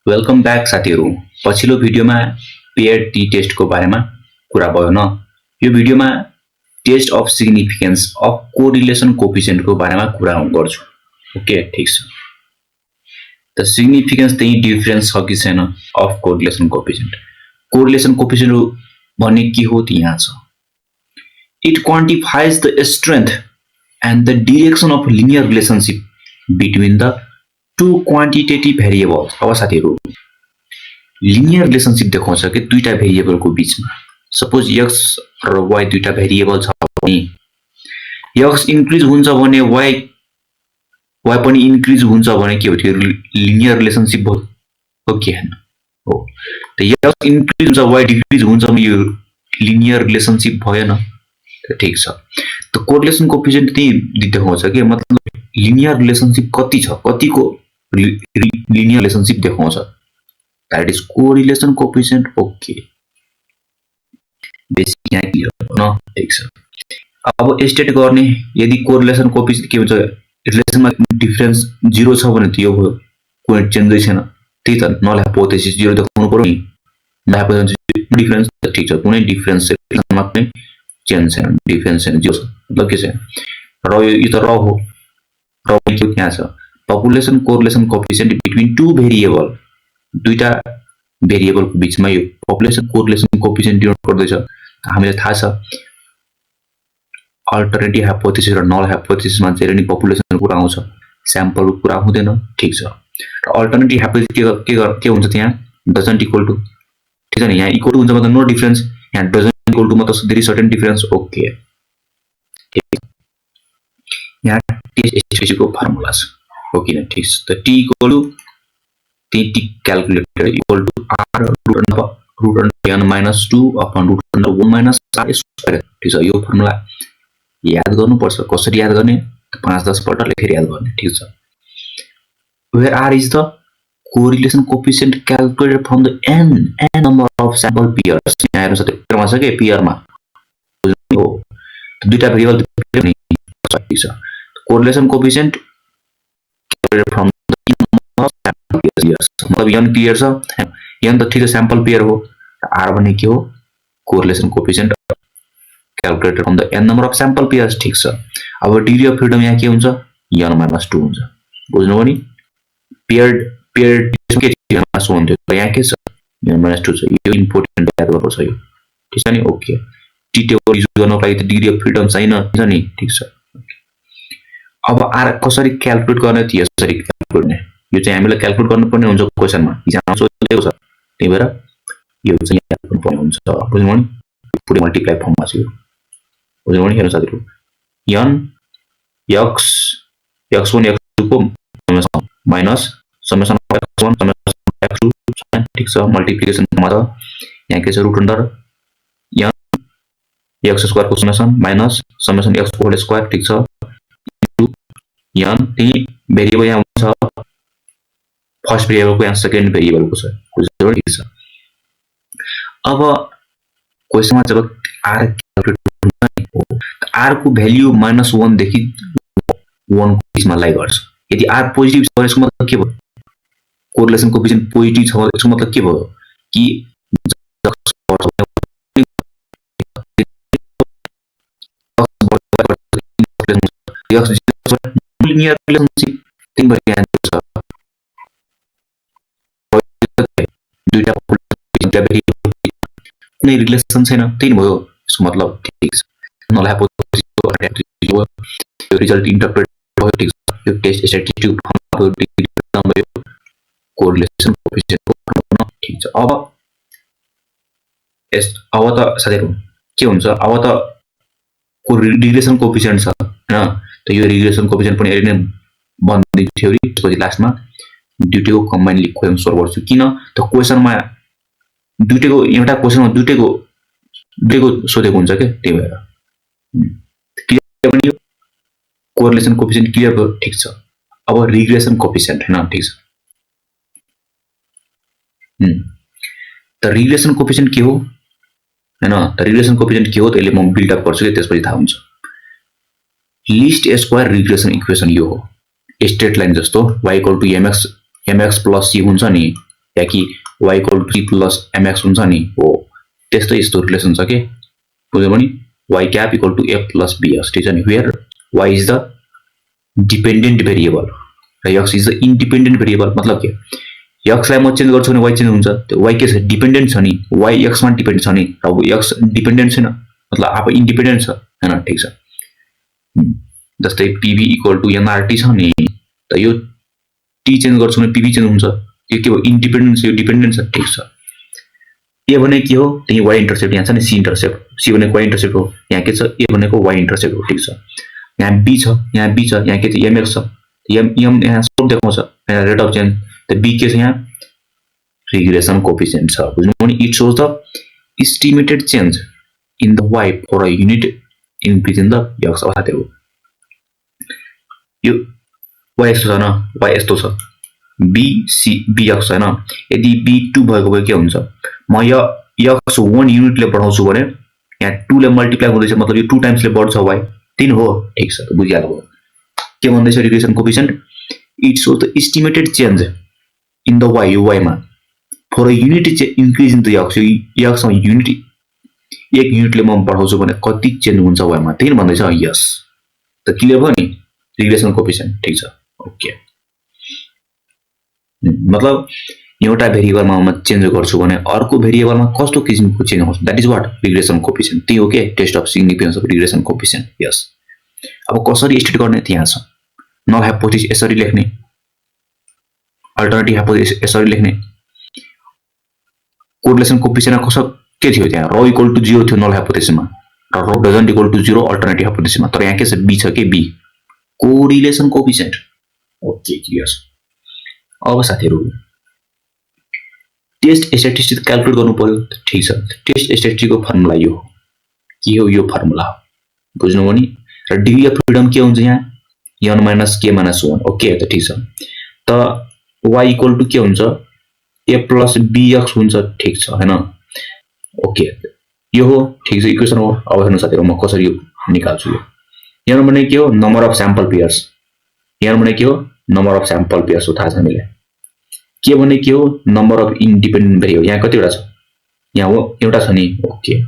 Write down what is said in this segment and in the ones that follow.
Welcome back साथीहरु। पछिल्लो भिडियोमा पेयर्ड टी टेस्टको बारेमा कुरा भयो न। यो भिडियोमा test of significance of correlation कोएफिसिएन्टको बारेमा कुरा गर्छु। ओके, ठीक छ। त सिग्निफिकेन्स चाहिँ डिफरेन्स छ कि छैन of correlation coefficient. Correlation coefficient भन्ने के हो त यहाँ छ। It quantifies the strength and the direction of linear relationship between the two quantitative variables. अब साथीहरु लिनियर रिलेशनशिप देखाउँछ कि दुईटा भेरिएबलको बीचमा। सपोज x र y दुईटा भेरिएबल छ भने x इन्क्रिज हुन्छ भने y पनि इन्क्रिज हुन्छ भने के हो त्यो लिनियर रिलेशनशिप हो कि हैन हो। त x इन्क्रिज हुन्छ y डिक्रिज हुन्छ भने यो लिनियर रिलेशनशिप भएन। त ठीक छ। त कोरिलेसन कोएफिसिएन्ट त्यही देखाउँछ कि मतलब लिनियर रिलेशनशिप कति छ, कतिको लिनियर रिलेशनशिप देखाउँछ। That is correlation coefficient. Okay, basic यहाँ क्लियर न, ठीक छ। अब स्टेट गर्ने यदि कोरिलेसन कोएफिसिएन्ट के हुन्छ, रिलेसनमा डिफरेन्स 0 छ भने त यो कुनै चेन्जै छैन। त्यही त नल हाइपोथेसिस 0 देखाउनु पर्यो नि। हाइपोथेसिस डिफरेन्स ठीक छ, कुनै डिफरेन्स रिलेसनमा कुनै चेन्ज छैन, डिफरेन्स छैन, 0 छ मतलब के छैन। र यो त र हो, र के यहाँ छ population correlation coefficient between two variable. दुईटा भेरिएबलको बीचमा यो पपुलेसन कोरिलेसन कोएफिसिएन्ट डिनोट गर्दैछ। हामीलाई थाहा छ अल्टरनेटिभ हाइपोथेसिस र नल हाइपोथेसिसमा चाहिँ नि पपुलेसन कुरा आउँछ, स्याम्पल कुरा हुँदैन। ठीक छ। र अल्टरनेटिभ हाइपोथेसिस के हुन्छ त्यहाँ डजन्ट इक्वल टु, ठीक छ नि। यहाँ इक्वल टु हुन्छ मतलब नो डिफरेन्स, यहाँ डजन्ट इक्वल टु मतलब there is certain difference. Okay, यहाँ टेस्ट स्पेसिफिकको फर्मुला छ। ओके न, ठीक छ। त t equal to T calculator equal to r root under n minus 2 upon root under 1 minus r square. ठीक छ। यो फर्मुला याद गर्नुपर्छ। कसरी याद गर्ने 5-10 पल्ट लेखेर याद गर्ने। ठीक छ। Where r is the correlation coefficient calculated from the n number of sample pairs. यहाँ हेर्नुस् त पेयरमा छ के, पेयरमा हो दुईटा भेरिएबल नि। ठीक छ। Correlation coefficient calculated from the number of sample pairs मतलब n पेयर छ, n त ठीक छ सैंपल पेयर हो। r भने के हो correlation coefficient calculated from the n number of sample pairs. ठीक छ। अब डिग्री अफ फ्रीडम यहाँ के हुन्छ n माइनस 2 हुन्छ। बुझ्नु नि, पेयर्ड के थियो माइनस 1 थियो, यहाँ के छ n माइनस 2 छ। यो इम्पोर्टेन्ट याद गर्नुपर्छ यो। ठीक छ नि। ओके, टी टेबल युज गर्नको लागि त डिग्री अफ फ्रीडम छैन नि। ठीक छ। अब r कसरी क्याल्कुलेट गर्ने त यसरी क्याल्कुलेट गर्ने। यो चाहिँ हामीले क्याल्कुलेट गर्नुपर्ने हुन्छ क्वेशनमा, इक्जाममा सोधेको छ। त्यही भएर यो चाहिँ याद गर्नुपर्ने हुन्छ। बुझ्नु नि, पुरै मल्टिप्लाई फर्ममा छ यो। बुझ्नु नि, हेर्नु साथीहरु n x1 x2 को minus summation x1 summation x2 छ। ठीक छ। मल्टिप्लिकेसन फर्ममा छ। यहाँ के छ root under n x square को summation minus summation x whole square. ठीक छ। n ती भेरिएबल यहाँ छ, फर्स्ट भेरिएबल को यहाँ सेकेन्ड भेरिएबल को छ। बुझ्नु ठीक छ। अब क्वेशनमा जब r क्याल्कुलेट हुन्छ r को भ्यालु -1 देखि 1 को बीचमा लाई गर्छ। यदि r पोजिटिभ छ भने यसको मतलब के भयो, कोरिलेसन कोएफिसिएन्ट पोजिटिभ छ भने यसको मतलब के भयो कि लिनियर रिलेशनशिप तीन भएर यहाँ छ। दुईटा कुनै रिलेसन छैन, त्यही भयो यसको मतलब। ठीक छ। नल हाइपोथेसिस यो रिजल्ट इन्टरप्रेट भयो। ठीक छ। यो टेस्ट स्ट्याटिस्टिक फर्मुला भयो कोरिलेसन कोएफिसिएन्टको फर्मुला। ठीक छ। अब त साथीहरु के हुन्छ, अब त रिलेसन कोएफिसिएन्ट छ हैन। त यो रिलेसन कोएफिसिएन्ट पनि हेर्ने बन्दिन्छ थ्योरी। त्यसपछि लास्टमा दुईटैको कम्बाइन्ड इक्वेसन सोल्भ गर्छु। किन त क्वेशनमा दुईटैको एउटा क्वेशनमा दुईटैको सोधेको हुन्छ के, त्यही भएर क्लियर बनियो। कोरिलेसन कोएफिसिएन्ट क्लियर भयो। ठीक छ। अब रिग्रेसन कोएफिसिएन्ट हैन। ठीक छ। त रिग्रेसन कोएफिसिएन्ट के हो हैन, त रिग्रेसन कोएफिसिएन्ट के हो त यसले म बिल्ड अप गर्छु के, त्यसपछि थाहा हुन्छ। लिस्ट स्क्वायर रिग्रेसन इक्वेसन यो हो। स्ट्रेट लाइन जस्तो y = mx प्लस c हुन्छ नि, या कि y equal to 3 plus mx हुन्छ नि हो त्यस्तै यस्तो रिलेसन छ के बुझ्यो भने y cap equal to a plus bx ठीक छ नि where y is the dependent variable र x is the independent variable मतलब के x लाई म चेन्ज गर्छु भने y चेन्ज हुन्छ त्यो y के छ डिपेन्डेन्ट छ नि y x मा डिपेन्ड छ नि अब x डिपेन्डेन्ट छैन मतलब आफै इन्डिपेन्डेन्ट छ हैन ठीक छ जस्तै pv इक्वल टु nrt छ नि त यो t चेन्ज गर्छु भने pv चेन्ज हुन्छ यो के हो इन्डिपेन्डेन्ट छ यो डिपेन्डेन्ट छ ठीक छ a भने के हो त्यही y इन्टरसेप्ट यहाँ छ नि c इन्टरसेप्ट c भनेको y इन्टरसेप्ट हो यहाँ के छ a भनेको y इन्टरसेप्ट हो ठीक छ यहाँ b छ यहाँ के छ mx छ m यहाँ स्लोप देखाउँछ यहाँ रेट अफ चेन्ज त b के छ यहाँ रिग्रेसन कोएफिसिएन्ट छ बुझ्नु भने it shows the estimated change in the y for a unit increase in the x अब साथीहरु यो y यस्तो छ न y यस्तो छ b c bx हैन यदि b2 भएको भए के हुन्छ म यो x 1 युनिटले बढाउँछु भने यहाँ 2 ले मल्टिप्लाई हुँदैछ मतलब यो 2 टाइम्स ले बढ्छ y 3 हो ठीक छ बुझिहाल्नु भयो के भन्दैछ regression coefficient it shows the estimated change in the y मा for a unit increase in the x मा युनिट एक युनिटले म बढाउँछु भने कति चेन्ज हुन्छ y मा त्यही भन्दैछ यस त क्लियर भयो नि रिग्रेसन कोएफिसिएन्ट ठीक छ ओके मतलब एउटा भेरिएबलमा म चेन्ज गर्छु भने अर्को भेरिएबलमा कस्तो किसिमको चेन्ज हुन्छ that is what regression coefficient त्यही हो के test of significance of regression coefficient यस अब कसरी स्टेट गर्ने त्यहाँ छ नल हाइपोथेसिस यसरी लेख्ने अल्टरनेटिभ हाइपोथेसिस यसरी लेख्ने कोरिलेसन कोएफिसिएन्ट कसो के थियो त्यहाँ र इक्वल टु 0 थियो नल हाइपोथेसिसमा र र डजन्ट इक्वल टु 0 अल्टरनेटिभ हाइपोथेसिसमा तर यहाँ के छ b छ के b correlation coefficient okay clear अब साथीहरु टेस्ट स्ट्याटिस्टिक्स क्याल्कुलेट गर्नु पर्यो ठीक छ टेस्ट स्ट्याटिस्टिक्सको फर्मुला यो के हो यो फर्मुला बुझ्नु भने र डिग्री अफ फ्रिडम के हुन्छ यहाँ n - k - 1 ओके त ठीक छ त y इक्वल टु के हुन्छ a प्लस bx हुन्छ ठीक छ हैन ओके यो हो ठीक छ इक्वेसन हो अब हेर्नु साथीहरु म कसरी यो निकाल्छु यो n भने के हो number of sample pairs n भने के हो नम्बर अफ स्याम्पल पेयर्स हो थाहा छ हामीले के भने के हो नम्बर अफ इन्डिपेन्डेन्ट भेरिएबल यहाँ कतिवटा छ यहाँ हो एउटा छ नि ओके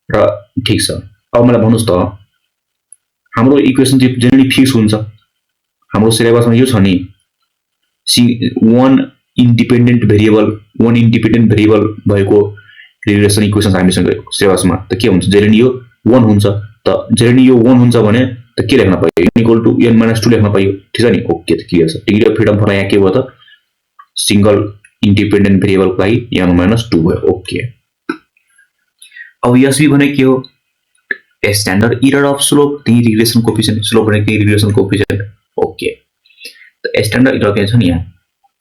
र ठीक छ अब मलाई भन्नुस् त हाम्रो इक्वेसन चाहिँ जेनरली फिक्स हुन्छ हाम्रो सिलेबसमा यो छ नि one इन्डिपेन्डेन्ट भेरिएबल भएको रिग्रेसन इक्वेसन हामीसँग सिलेबसमा त के हुन्छ जेनरली यो 1 हुन्छ त जेनरली यो 1 हुन्छ भने त के लेख्न पर्यो n इक्वल टु n - 2 लेख्न पर्यो ठीक छ नि ओके त क्लियर छ डिग्री अफ फ्रिडम फर यहाँ के भयो त सिंगल इन्डिपेन्डेन्ट भेरिएबल को लागि n - 2 भयो ओके अब यसबी भने के हो स्ट्यान्डर्ड एरर अफ स्लोप त्यही रिग्रेसन कोएफिसिएन्ट स्लोप भने त्यही रिग्रेसन कोएफिसिएन्ट ओके त स्ट्यान्डर्ड एरर के छ नि यहाँ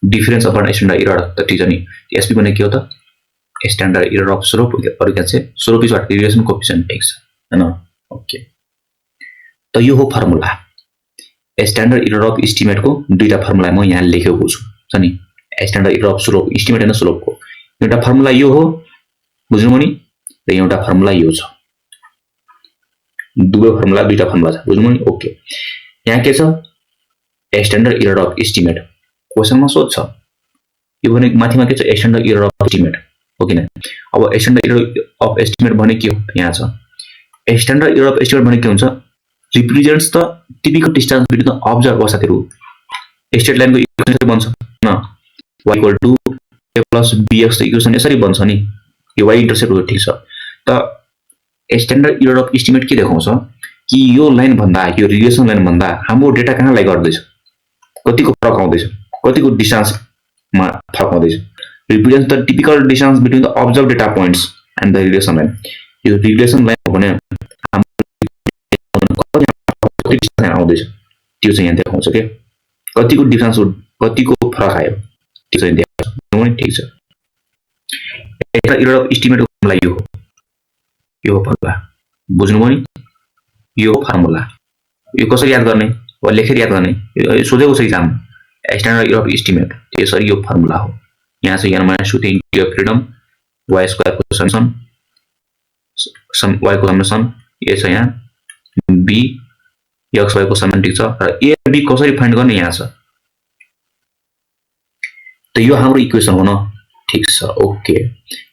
डिफरेन्स अपन स्ट्यान्डर्ड एरर त ठीक छ नि एसपी भने के हो त स्ट्यान्डर्ड एरर अफ स्लोप अरु के छ slope is what regression coefficient ठीक छ हैन ओके त यो हो formula standard error of estimate को दुईटा फर्मुला म यहाँ लेखेको छु छ नि standard error of slope estimate हैन स्लोप को एउटा फर्मुला यो हो बुझ्नु नि र एउटा फर्मुला यो छ दुईटा फर्मुला छ बुझ्नु नि ओके यहाँ के छ स्ट्यान्डर्ड एरर अफ एस्टिमेट क्वेशनमा सोध्छ यो भने माथिमा के छ स्ट्यान्डर्ड एरर अफ एस्टिमेट हो किन अब स्ट्यान्डर्ड एरर अफ एस्टिमेट भने के हो यहाँ छ स्ट्यान्डर्ड एरर अफ एस्टिमेट भने के हुन्छ represents the typical distance between the observe साथीहरु स्ट्रेट लाइनको इक्वेसन बन्छ हैन y equal to a plus bx equation यसरी बन्छ नि यो y इन्टरसेप्ट हो ठीक छ त स्ट्यान्डर्ड एरर अफ एस्टिमेट के देखाउँछ कि यो लाइन भन्दा यो रिलेसन लाइन भन्दा हाम्रो डेटा कहाँ लाई गर्दैछ कतिको फरक आउँदैछ कतिको डिस्टेन्समा फरक आउँदैछ represents the typical distance between the observe data points and the relation line यो रिलेसन लाइन भने कति डिस्टेन्स आउँदैछ त्यो चाहिँ यहाँ देखाउँछ के कतिको डिफरेन्स कतिको फरक आयो त्यो चाहिँ देखाउँछ ठीक छ एरर अफ एस्टिमेट को लागि यो फर्मुला बुझ्नु भयो नि यो फर्मुला यो कसरी याद गर्ने वा लेखेर याद गर्ने सोधेको छ exam standard error of estimate यसरी यो फर्मुला हो यहाँ चाहिँ n - 2 degree of freedom y square को समेसन y को समेसन ए छ यहाँ b x y को समेसन ठीक छ र a b कसरी फाइन्ड गर्ने यहाँ छ त यो हाम्रो इक्वेसन हो न ठीक छ ओके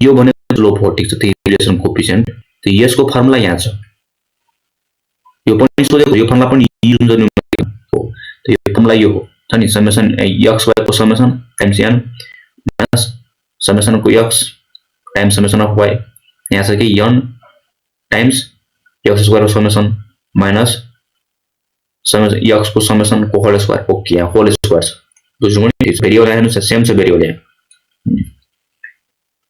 यो भनेको स्लोप हो ठीक छ त्यही रिलेसन कोएफिसिएन्ट त यसको फर्मुला यहाँ छ यो पनि सोधेको यो फर्मुला पनि युज हुन्छ न्युमेरिकल हो त यो फर्मुला यो हो छ नि समेसन x y को summation times n minus summation को x times summation of y यहाँ छ कि n टाइम्स x स्क्वायर को समेसन माइनस समेसन x को समेसन को होल स्क्वायर ओके यहाँ होल स्क्वायर छ बुझ्नु नि भेरिएबल हेर्नु छ सेम छ भेरिएबल यहाँ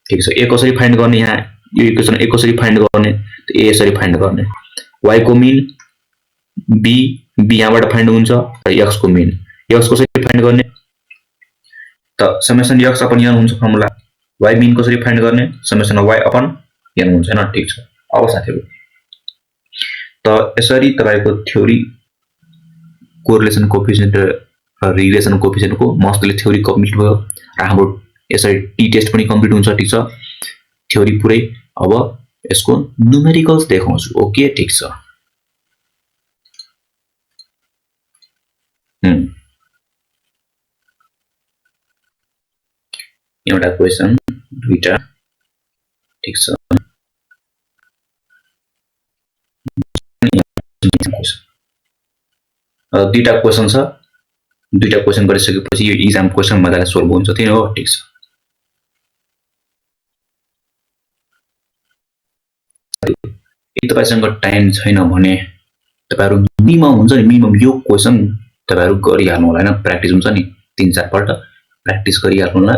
ठीक छ a कसरी फाइन्ड गर्ने यहाँ यो इक्वेसन a कसरी फाइन्ड गर्ने त a यसरी फाइन्ड गर्ने y को मिन b यहाँबाट फाइन्ड हुन्छ र x को मिन x कसरी फाइन्ड गर्ने त समेसन x अपन n हुन्छ फर्मुला y मिन कसरी फाइन्ड गर्ने समेसन y अपन n हुन्छ हैन ठीक छ अब साथीहरु त यसरी तपाईको थ्योरी कोरिलेसन कोएफिसिएन्ट र रिलेसन कोएफिसिएन्ट को मस्तले थ्योरी कम्प्लिट भयो र हाम्रो यसरी टी टेस्ट पनि कम्प्लिट हुन्छ ठीक छ थ्योरी पुरै अब यसको न्युमेरिकल्स देखाउँछु ओके ठीक छ एउटा क्वेशन दुईटा ठीक छ दुईटा क्वेशन छ दुईटा क्वेशन गरिसकेपछि यो एक्जाम क्वेशन मजाले सोल्भ हुन्छ त्यही हो ठीक छ यदि तपाईसँग टाइम छैन भने तपाईहरु मिनिमम हुन्छ नि मिनिमम यो क्वेशन तपाईहरु गरिहाल्नु होला हैन प्र्याक्टिस हुन्छ नि 3-4 पल्ट प्र्याक्टिस गरिहाल्नु होला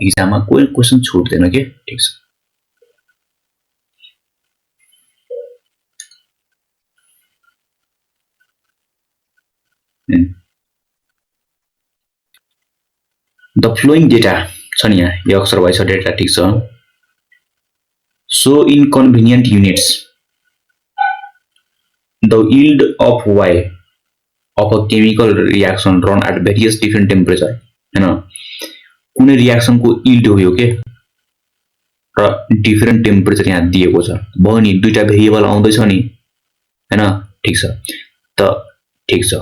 एक्जाममा कुनै क्वेशन छुट्दैन के ठीक छ The flowing data छ नि यहाँ x र y छ डेटा ठीक छ so in convenient units the yield of y of a chemical reaction run at various different temperature हैन कुनै रिएक्सन को यील्ड हो यो के र डिफरेन्ट टेम्परेचर यहाँ दिएको छ भयो नि दुईटा भेरिएबल आउँदै छ नि हैन ठीक छ त ठीक छ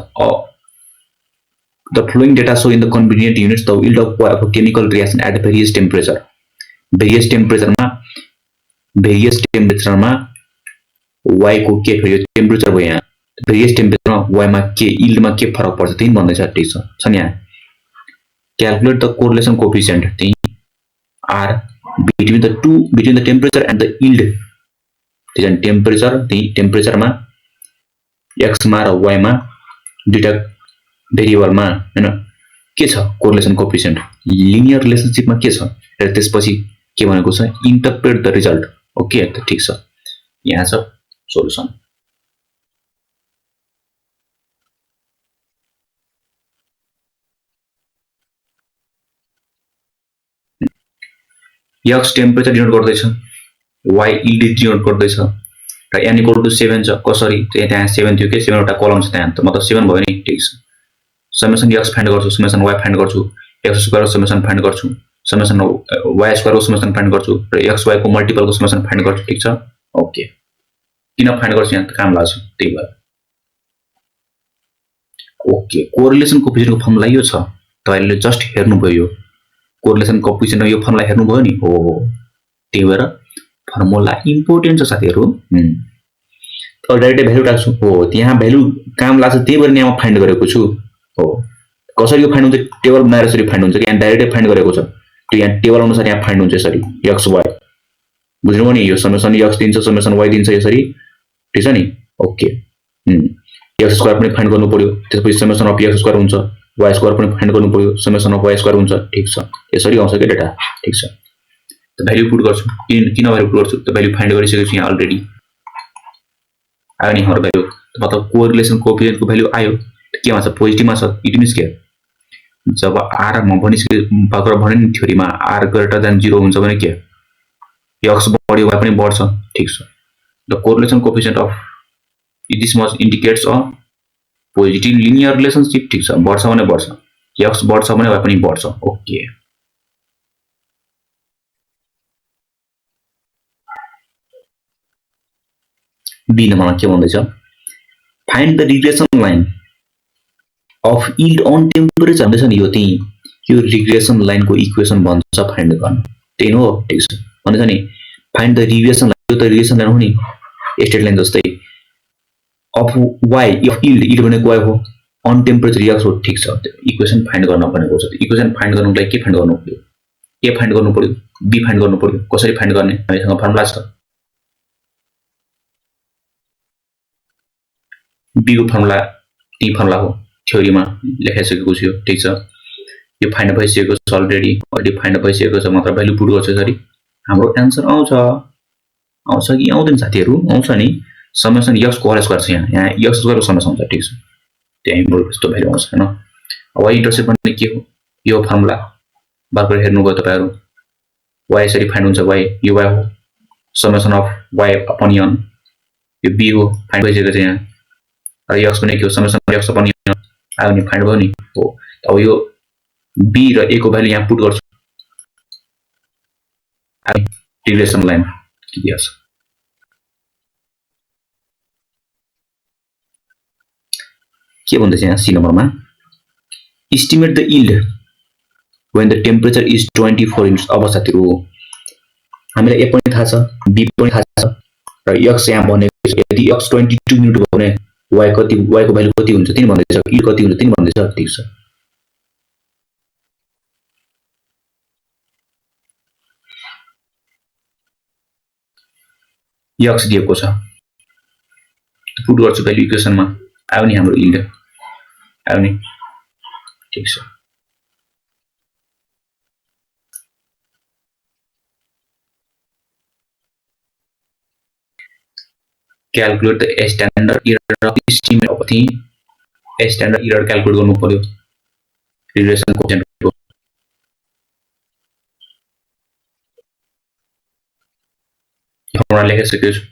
the flowing data show in the convenient units the yield of y of a chemical reaction at various temperature various temperature मा y को के फेरि टेम्परेचर भयो यहाँ various temperature मा y मा के yield मा के फरक पर्छ त्यही भन्दै छ ठीक छ नि यहाँ calculate the correlation coefficient त्यही r between the temperature and the yield त्यही टेम्परेचर त्यही टेम्परेचर मा x मा र y मा दुईटा भेरिएबल मा हैन के छ कोरिलेसन कोएफिसिएन्ट लिनियर रिलेशनशिप मा के छ र त्यसपछि के भनेको छ इन्टरप्रेट द रिजल्ट ओके त ठीक छ यहाँ छ सोलुसन x टेम्परेचर डिनोट गर्दै छ y यील्ड डिनोट गर्दै छ र n = 7 छ कसरी त्यहाँ 7 थियो के 7 वटा कलम छ त्यहाँ त मतलब 7 भयो नि ठीक छ समेसन x फाइन्ड गर्छु समेसन y फाइन्ड गर्छु x स्क्वायर समेसन फाइन्ड गर्छु summation y square summation find गर्छु र x y को मल्टिपल को समेसन फाइन्ड गर्छु ठीक छ ओके किन फाइन्ड गर्छु यहाँ काम लाग्छ त्यही भएर ओके कोरिलेसन कोएफिसिएन्ट को फर्मुला यो छ तपाईले जस्ट हेर्नु भयो यो कोरिलेसन कोएफिसिएन्ट यो फर्मुला हेर्नु भयो नि हो त्यही भएर फर्मुला इम्पोर्टेन्ट छ साथीहरु डाइरेक्ट भ्यालु राख्छु हो त्यहाँ भ्यालु काम लाग्छ त्यही भएर यहाँ फाइन्ड गरेको छु हो कसरी यो फाइन्ड हुन्छ टेबल बनाएर यसरी फाइन्ड हुन्छ कि यहाँ डाइरेक्ट फाइन्ड गरेको छ त्यो यहाँ टेबल अनुसार यहाँ फाइन्ड हुन्छ यसरी x y बुझ्नु नि यो समेसन x दिन्छ समेसन y दिन्छ यसरी ठीक छ नि ओके x स्क्वायर पनि फाइन्ड गर्नु पर्यो त्यसपछि समेसन अफ x स्क्वायर हुन्छ y स्क्वायर पनि फाइन्ड गर्नु पर्यो समेसन अफ y स्क्वायर हुन्छ ठीक छ यसरी आउँछ के डेटा ठीक छ त भ्यालु पुट गर्छु किन भ्यालु पुट गर्छु त भ्यालु फाइन्ड गरिसकेछु यहाँ अलरेडी आयो नि हाम्रो भ्यालु मतलब कोरिलेसन कोएफिसिएन्ट को भ्यालु आयो के भन्छ पोजिटिभमा छ इट मिन्स के जब r म भनिसके भर्खर भने नि थ्योरीमा r ग्रेटर देन 0 हुन्छ भने के x बढ्यो y पनि बढ्छ ठीक छ the correlation coefficient of this must indicates a positive linear relationship ठीक छ बढ्छ भने बढ्छ x बढ्छ भने y पनि बढ्छ ओके बी नम्बरमा के भन्दैछ find the regression line of yield on temperature भन्दैछ नि यो त्यही यो रिग्रेसन लाइनको इक्वेसन भन्छ फाइन्ड गर्न त्यही हो ठीक छ भनेछ नि फाइन्ड द रिग्रेसन लाइन यो त रिग्रेसन लाइन हो नि स्ट्रेट लाइन जस्तै अफ y अफ यील्ड भनेको y हो अन टेम्परेचर x हो ठीक छ इक्वेसन फाइन्ड गर्न भनेको छ इक्वेसन फाइन्ड गर्नुको लागि के फाइन्ड गर्नु पर्यो a फाइन्ड गर्नु पर्यो b फाइन्ड गर्नु पर्यो कसरी फाइन्ड गर्ने हामीसँग फर्मुला छ b को फर्मुला टी फर्मुला हो थ्योरीमा लेखाइसकेको छु ठीक छ यो फाइन्ड भइसकेको छ अलरेडी फाइन्ड भइसकेको छ मात्र भ्यालु पुट गर्छु यसरी हाम्रो आन्सर आउँछ कि आउँदैन साथीहरु आउँछ नि समेसन x को होल स्क्वायर छ यहाँ x स्क्वायर को समेसन छ ठीक छ त्यही बरु यस्तो भ्यालु आउँछ हैन y इन्टरसेप्ट भन्ने के हो यो फर्मुला बारबर हेर्नु भयो तपाईहरु y यसरी फाइन्ड हुन्छ y यो y हो summation of y upon n यो b हो फाइन्ड भइसकेको छ यहाँ र x पनि के हो समेसन x अपन n आयो नि फाइन्ड भयो नि हो अब यो b र a को भ्यालु यहाँ पुट गर्छु रिग्रेसन लाइन के दिया छ के भन्दैछ यहाँ सी नम्बरमा estimate the yield when the temperature is 24 units अब साथीहरु हामीलाई a पनि थाहा छ b पनि थाहा छ र x यहाँ भनेको छ यदि x 22 युनिट भयो भने y को भ्यालु कति हुन्छ तिन भन्दैछ यील्ड कति हुन्छ तिन भन्दैछ ठीक छ x दिएको छ पुट गर्छु भ्यालु इक्वेसनमा आयो नि हाम्रो यील्ड आयो नि ठीक छ calculate the standard error of estimate of the standard error calculate गर्नु पर्यो रिग्रेसन कोएफिसिएन्ट को फर्मुला लेखिसकेको छु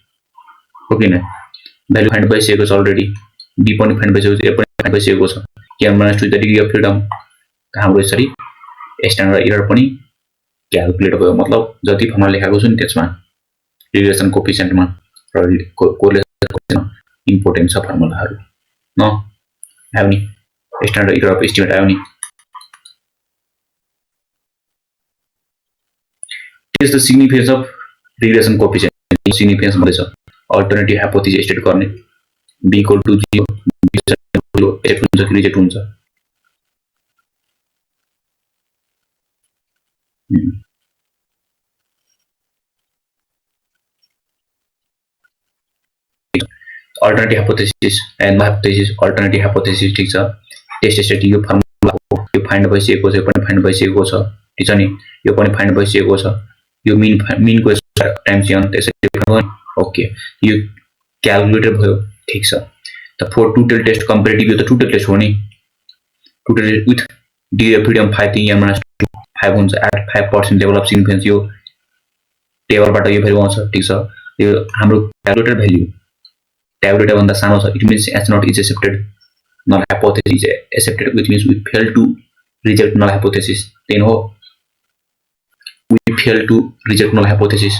हो किन भ्यालु फाइन्ड भइसकेको छ अलरेडी b पनि फाइन्ड भइसकेको छ a पनि फाइन्ड भइसकेको छ k - 2 the degree of freedom हाम्रो यसरी स्ट्यान्डर्ड एरर पनि क्याल्कुलेट भयो मतलब जति फर्मुला लेखेको छु नि त्यसमा रिग्रेसन कोएफिसिएन्टमा र कोरिलेसन इम्पोर्टेन्ट छ फर्मुलाहरु न आयो नि स्ट्यान्डर्ड एरर अफ एस्टिमेट आयो नि test the significance of regression coefficient significance भन्दै छ अल्टरनेटिभ हाइपोथेसिस स्टेट गर्ने b = 0 एक्सेप्ट हुन्छ कि रिजेक्ट हुन्छ alternative hypothesis and hypothesis alternative hypothesis ठीक छ टेस्ट स्टेट यो फर्मुला हो यो फाइन्ड भइसकेको छ यो पनि फाइन्ड भइसकेको छ ठीक छ नि यो पनि फाइन्ड भइसकेको छ यो मीन को टाइम्स n त्यसरी भयो ओके यो क्याल्कुलेटर भयो ठीक छ त for two tail test comparative यो त टु टेल टेस्ट हो नि two tail with degree of freedom 5 यहाँ -2 5 हुन्छ एट 5% लेभल अफ सिग्निफिकेन्स यो टेबलबाट यो भ्यालु आउँछ ठीक छ यो हाम्रो क्याल्कुलेटर भ्यालु टेबलबाट भन्दा सानो छ it means H naught is accepted null hypothesis is accepted which means we fail to reject null hypothesis then we fail to reject null hypothesis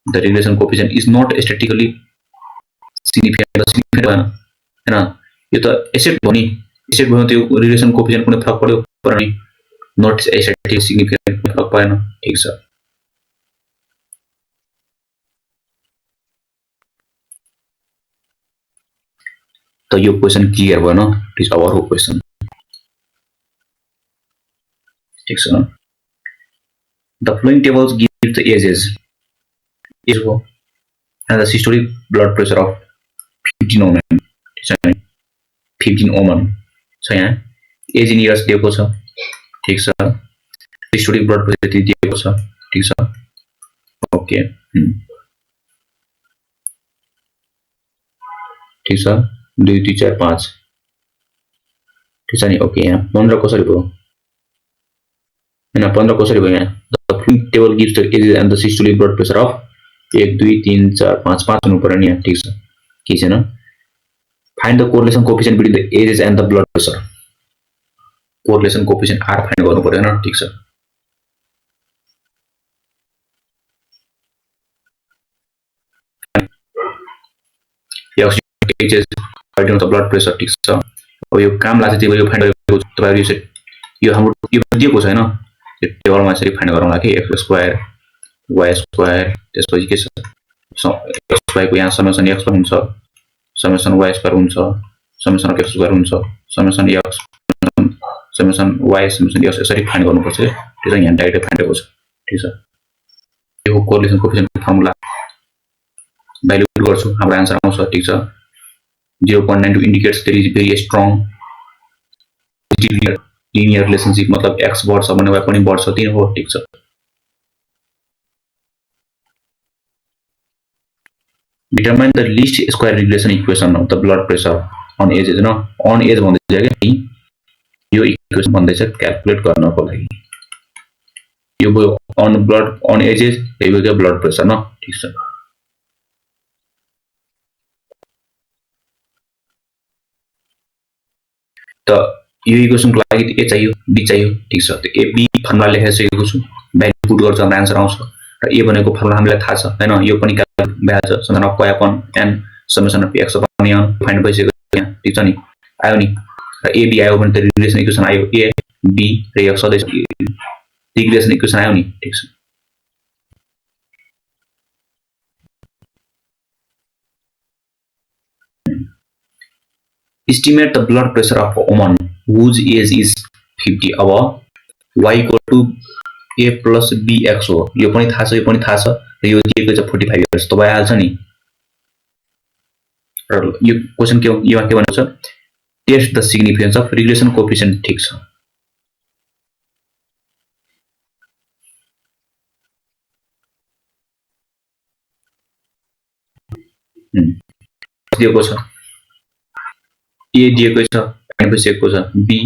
the regression coefficient is not statistically significant हैन यो त accept भयो नि accept भयो त्यो relation coefficient कुनै फरक पर्यो पर्दैन नट स्ट्याटिस्टिकली सिग्निफिकेन्ट फरक परेन ठीक छ तो यो क्वेशन क्लियर भयो न इट इज आवर क्वेशन ठीक छ the following tables give the ages is वो and the systolic blood pressure of 15 women 15 women so यहाँ एज इन इयर्स दिएको छ ठीक छ systolic blood pressure दिएको छ ठीक छ ओके ठीक छ 2 3 4 5 ठीक छ नि ओके यहाँ 15 कसरी भयो हैन 15 कसरी भयो यहाँ the following table gives the ages and the systolic blood pressure of 1 2 3 4 5 5 हुनु पर्यो नि यहाँ ठीक छ के छैन find the correlation coefficient between the ages and the blood pressure correlation coefficient r find गर्नु पर्यो हैन ठीक छ यो ages according to the blood pressure ठीक छ अब यो काम लाग्छ त्यो यो फाइन्ड गरेको तपाईहरु यो यो हाम्रो यो दिएको छैन, यो टेबलमा यसरी फाइन्ड गरौँला कि x स्क्वायर y स्क्वायर त्यसपछि के छ x y को यहाँ समेसन x हुन्छ, समेसन y स्क्वायर हुन्छ, समेसन x स्क्वायर हुन्छ, summation x summation y summation x यसरी फाइन्ड गर्नुपर्छ। ठीक छ, यहाँ डाइरेक्ट फाइन्ड गरेको छ। ठीक छ, यो correlation coefficient formula value put गर्छु, हाम्रो आन्सर आउँछ। ठीक छ, 0.92 indicates there is very strong linear relationship, मतलब x बढ्छ भने y पनि बढ्छ, त्यही हो। ठीक छ, determine the least square regulation equation of the blood pressure on edges न on edge भन्दैछ के यो इक्वेसन भन्दैछ क्याल्कुलेट गर्नको लागि। यो भयो on blood on edges, यो भयो ब्लड प्रेसर न। ठीक छ, त यो इक्वेसनको लागि ए चाहियो, बी चाहियो। ठीक छ, त ए बी फर्मुला लेखिसकेको छु, भ्यालु पुट गर्छ हाम्रो आन्सर आउँछ। र ए भनेको फर्मुला हामीलाई थाहा छ हैन, यो पनि क्याल्कुलेट भइहाल्छ। Summation of y upon n summation of x upon n find भइसक्यो यहाँ। ठीक छ नि, आयो नि, र ए बी आयो भने त रिलेसन इक्वेसन आयो ए बी र x सधैँ रिलेसन इक्वेसन आयो नि। ठीक छ, estimate the blood pressure of a woman whose age is 50। अब y equal to a plus bx हो, यो पनि थाहा छ, यो पनि थाहा छ, र यो दिएको छ 45 इयर्स, त भइहाल्छ नि। र यो क्वेशन के हो, यो के भनेको छ, test the significance of relation coefficient. ठीक छ, दिएको छ ए दिएको छ, फाइन्ड भइसकेको छ, बी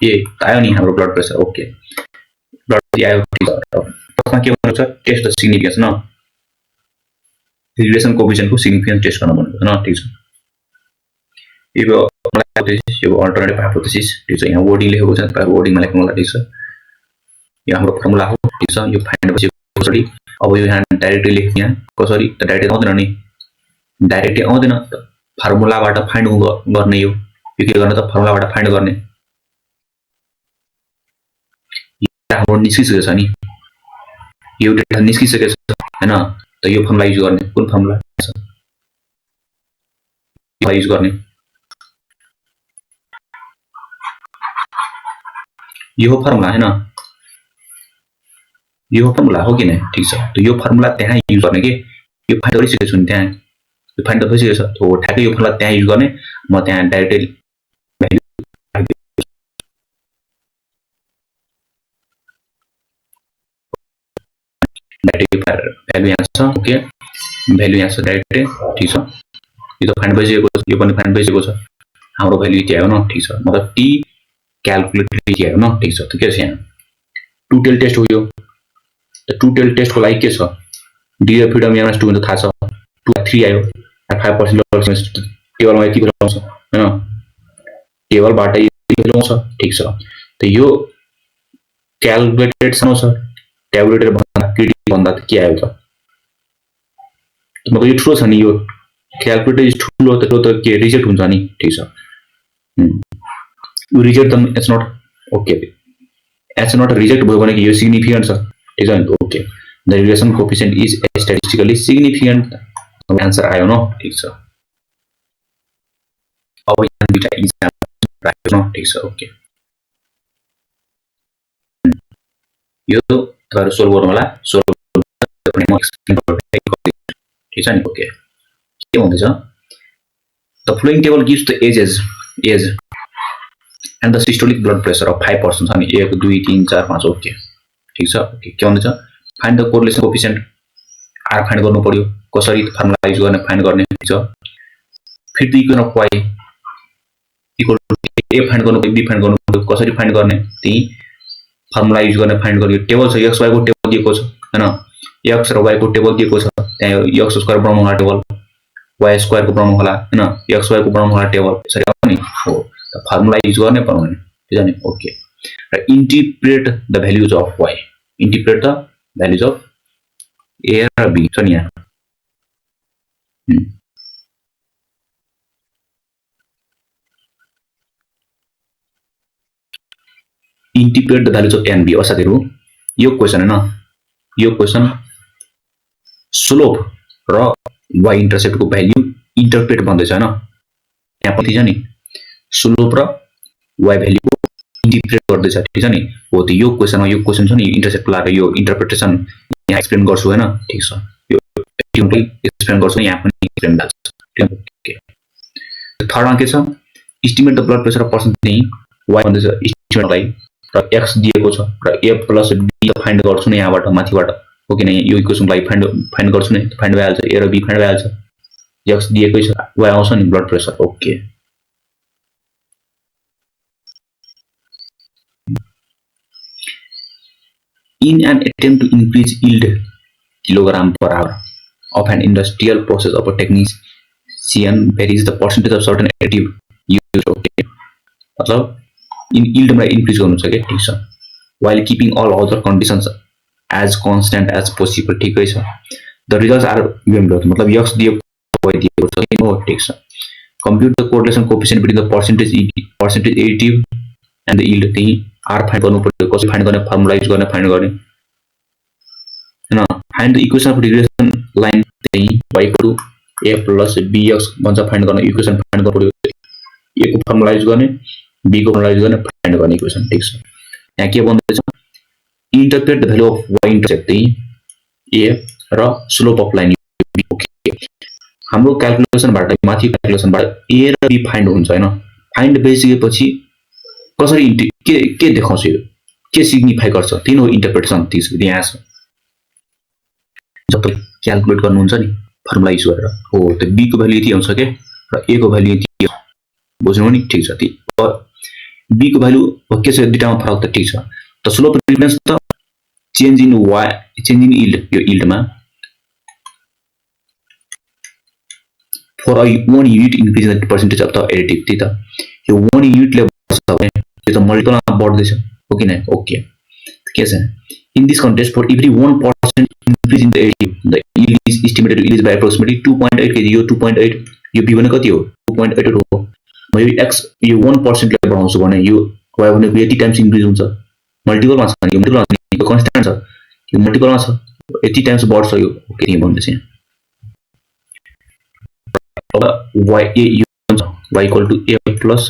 ए आयो नि हाम्रो ब्लड प्रेसर। ओके, ब्लड आयो। त्यसमा के भनेको छ, टेस्ट द सिग्निफिकेन्स न रिलेसन कोएफिसिएन्टको सिग्निफिकेन्स टेस्ट गर्न भनेको छ न। ठीक छ, यो हाइपोथेसिस, यो अल्टरनेटिभ हाइपोथेसिस। ठीक छ, यहाँ वर्डिङ लेखेको छ, तपाईहरु वर्डिङमा लेख्नु होला। ठीक छ, यो हाम्रो फर्मुला हो। ठीक छ, यो फाइन्ड भइसकेको कसरी, अब यो यहाँ डाइरेक्टली लेख्ने, यहाँ कसरी त डाइरेक्ट आउँदैन नि, डाइरेक्टली आउँदैन, फर्मुलाबाट फाइन्ड गर्ने। यो के गर्ने त फर्मुलाबाट फाइन्ड गर्ने, हाम्रो निस्किसकेको छ नि, यो डेटा निस्किसकेको छ हैन, त यो फर्मुला युज गर्ने। कुन फर्मुला युज गर्ने, यो फर्मुला हैन, यो फर्मुला हो कि नै। ठीक छ, त यो फर्मुला त्यहाँ युज गर्ने के, यो फाइन्ड गरिसकेको छु नि त्यहाँ, यो फाइन्ड त भइसकेको छ, तो ठ्याक्कै यो फर्मुला त्यहाँ युज गर्ने। म त्यहाँ डाइरेक्टली भ्यालु यहाँ छ। ओके, भ्यालु यहाँ छ डाइरेक्टली। ठीक छ, यो त फाइन्ड भइसकेको छ, यो पनि फाइन्ड भइसकेको छ, हाम्रो भ्यालु यति आयो न। ठीक छ, मतलब टी क्याल्कुलेटेड यति आयो न। ठीक छ, त के छ यहाँ टु टेल टेस्ट हो यो, त टु टेल टेस्टको लागि के छ, डिग्री अफ फ्रिडम यहाँ 2 थाहा छ, 2/3 आयो, 5% टेबलमा यति भेल्यु आउँछ हैन, टेबलबाट यति भेल्यु आउँछ। ठीक छ, त यो क्याल्कुलेटेड सँग छ, ट्याबुलेटेड भन्दा क्रिटिकल भन्दा के आयो त, मतलब यो ठुलो छ नि, यो क्याल्कुलेटेड ठुलो त के रिजेक्ट हुन्छ नि। ठीक छ, यो रिजेक्ट त it's not okay, it's not reject भयो भने यो सिग्निफिकेन्ट छ। ठीक छ नि, okay, the relation coefficient is statistically significant, answer आयो न। ठीक छ, अब यहाँ दुईटा इक्जाम्पल राख्यो न। ठीक छ, ओके, यो तपाईहरु सोल्भ गर्नु होला, सोल्भ गर्ने म एक्सप्लेन गर्दै। ठीक छ नि, ओके, के भन्दैछ, the flowing table gives the age and the systolic blood pressure of 5% छ नि, 1 2 3 4 5। ओके, ठीक छ, ओके, के भन्दैछ, find the correlation coefficient r find गर्नु पर्यो, कसरी फर्मुला युज गर्ने फाइन्ड गर्ने। ठीक छ, for the equation of y equal to a find गर्नु पर्यो, बी फाइन्ड गर्नु पर्यो, कसरी फाइन्ड गर्ने, त्यही फर्मुला युज गर्ने फाइन्ड गर्यो। टेबल छ, x y को टेबल दिएको छ हैन, x र y को टेबल दिएको छ, त्यहाँ x स्क्वायर बनाउनु होला टेबल, y स्क्वायर को बनाउनु होला हैन, x y को बनाउनु होला टेबल, यसरी आउँछ नि हो, त फर्मुला युज गर्ने बनाउने। ठीक छ नि, ओके, र interpret the values of y, interpret the values of A र बी छ नि यहाँ। interpret the values of a and b अब साथीहरु यो क्वेशन हैन यो क्वेशन स्लोप र y इंटरसेप्ट को भ्यालु इन्टरप्रेट भन्दैछ हैन यहाँ पनि छ नि स्लोप र y भ्यालु को इन्टरप्रेट गर्दैछ ठीक छ नि हो त यो क्वेशन छ नि इन्टरसेप्ट लाएर यो इन्टरप्रिटेसन यहाँ एक्सप्लेन गर्छु हैन ठीक छ यो सिम्पली एक्सप्लेन गर्छु यहाँ पनि एक्सप्लेन गर्छु ठीक छ थर्ड मा के छ estimate the blood pressure person चाहिँ y भन्दैछ एस्टिमेटलाई र x दिएको छ र a प्लस b फाइन्ड गर्छु नि यहाँबाट माथिबाट हो किन यो इक्वेसनलाई फाइन्ड गर्छु नि फाइन्ड भइहाल्छ a र b फाइन्ड भइहाल्छ x दिएकै छ y आउँछ नि blood pressure okay in an attempt to increase yield kilogram per hour of an industrial process of a technician varies the percentage of certain additive used okay मतलब in yield में increase गर्नु छ के ठीक छ while keeping all other conditions as constant as possible ठीक है छ the results are given below मतलब x दिएको y दिएको छ के हो ठीक छ compute the correlation coefficient between the percentage additive and the yield त्यही r फाइन्ड गर्नु पर्यो कसरी फाइन्ड गर्ने फर्मुला युज गर्ने फाइन्ड गर्ने हैन find the equation of regression line त्यही y = a + bx भन्छ फाइन्ड गर्ने इक्वेसन फाइन्ड गर्नु पर्यो a को फर्मुला युज गर्ने b को फर्मुला युज गर्ने फाइन्ड गर्ने इक्वेसन ठीक छ यहाँ के भन्दैछ interpret the value of y intercept त्यही a र slope of line b okay हाम्रो क्याल्कुलेसनबाट माथि क्याल्कुलेसनबाट a र b फाइन्ड हुन्छ हैन फाइन्ड भइसकेपछि कसरी के देखाउँछ यो के सिग्निफाई गर्छ तीन हो इन्टरप्रिटेसन त्यही यहाँ छ जब क्याल्कुलेट गर्नुहुन्छ नि फर्मुला युज गरेर हो त b को भ्यालु यति आउँछ के र a को भ्यालु यति बुझ्नु नि ठीक छ त्यही b को भ्यालु के छ दुईटामा फरक त ठीक छ त स्लोप डिफरेन्स त चेन्ज इन यिल्ड यो यिल्डमा for a 1 unit increase in the percentage of the additive त्यही त यो 1 युनिट ले त्यो त मल्टिपलमा बढ्दै छ हो कि न ओके के छ in this context for every 1% increase in the additive the yield is estimated to increase by approximately 2.8 kg यो 2.8 यो b भने कति हो 2.8 हो म यो x यो 1% ले बढाउँछु भने यो y भनेको यति टाइम्स इन्क्रिज हुन्छ मल्टिपलमा छ यो मल्टिपल यो कन्स्ट्यान्ट छ यो मल्टिपलमा छ यति टाइम्स बढ्छ यो ओके नि भन्दै छ अब y a यो y = a plus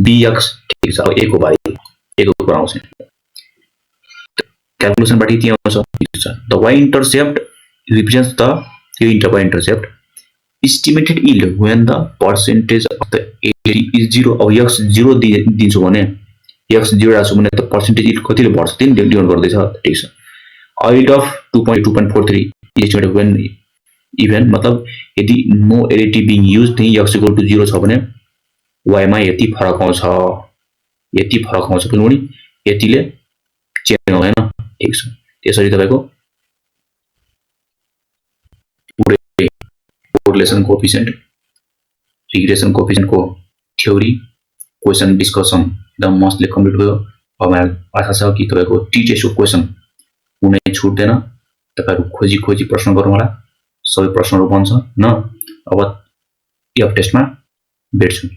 bx ठीक छ अब a को भ्यालु आउँछ calculation but it also the y intercept represents the intercept estimated yield when the percentage of the additive is 0 or x 0 दिन्छु भने x 0 राख्छु भने त percentage yield कतिले बढ्छ त्यही डिफाइन गर्दै छ ठीक छ yield of 2.43 estimated when even मतलब यदि no additive being used then x = 0 छ भने y मा यति फरक आउँछ किनभने यतिले चेन्ज हुँदैन ठीक छ त्यसरी तपाईको पुरै कोरिलेसन कोएफिसिएन्ट रिग्रेसन कोएफिसिएन्ट को थ्योरी क्वेशन डिस्कसन एकदम मस्तले कम्प्लिट भयो अब मलाई आशा छ कि तपाईको टिचेसको क्वेशन कुनै छुट्दैन तपाईहरु खोजी प्रश्न गरौँ होला सबै प्रश्नहरु बन्छ न अब यो टेस्टमा भेट्छौं